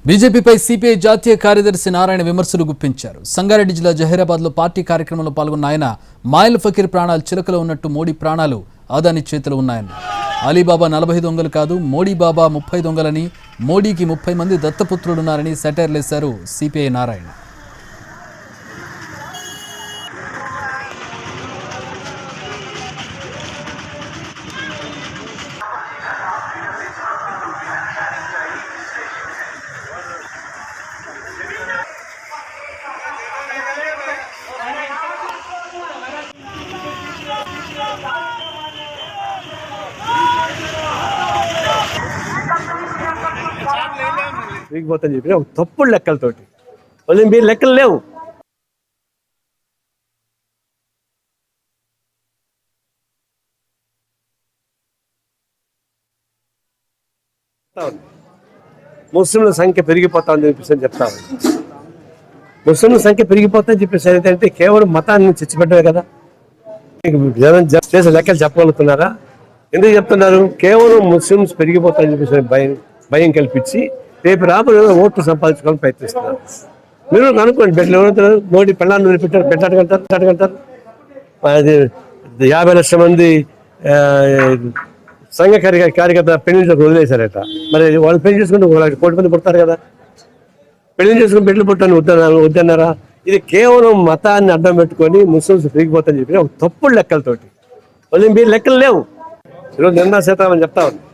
బీజేపీపై CPI జాతీయ కార్యదర్శి నారాయణ విమర్శలు గుప్పించారు. సంగారెడ్డి జిల్లా జహీరాబాద్లో పార్టీ కార్యక్రమంలో పాల్గొన్న ఆయన మాయిల్ ఫకీర్ ప్రాణాలు చిలకలో ఉన్నట్టు మోడీ ప్రాణాలు అదాని చేతిలో ఉన్నాయన్నారు. అలీబాబా 40 దొంగలు కాదు, మోడీ బాబా 30 దొంగలని, మోడీకి 30 మంది దత్తపుత్రులున్నారని సెటైర్లేశారు సిపిఐ నారాయణ. విరిగిపోతని చెప్పి ఒక తప్పుడు లెక్కలతోటి మీరు లెక్కలు లేవు. ముస్లింల సంఖ్య పెరిగిపోతామని చెప్పేసి చెప్తాను. ముస్లింల సంఖ్య పెరిగిపోతాయని చెప్పేసి ఏంటంటే కేవలం మతాన్ని చిచ్చిపెట్టవే కదా. జనం చేసే లెక్కలు చెప్పగలుగుతున్నారా? ఎందుకు చెప్తున్నారు? కేవలం ముస్లింస్ పెరిగిపోతాయని చెప్పేసి భయం కల్పించి రేపు రాబోయే ఓట్లు సంపాదించుకోవాలని ప్రయత్నిస్తున్నారు. మీరు అనుకోండి, బెడ్లు ఎవరు మోడీ పెళ్ళాన్ని పెట్టాడుకంటారు. అది 50 లక్షల మంది సంఘ కార్యకర్త పెళ్లి వదిలేశారట. మరి వాళ్ళు పెళ్లి చేసుకుంటే 1 కోటి మంది పుడతారు కదా. పెళ్లి చేసుకుని బెడ్లు పుట్టాలని వద్దన్నారా? ఇది కేవలం మతాన్ని అడ్డం పెట్టుకొని ముస్లింస్ పెరిగిపోతాయని చెప్పి ఒక తప్పుడు లెక్కలతోటి మీరు లెక్కలు లేవు. ఈరోజు 90% చెప్తా ఉంది.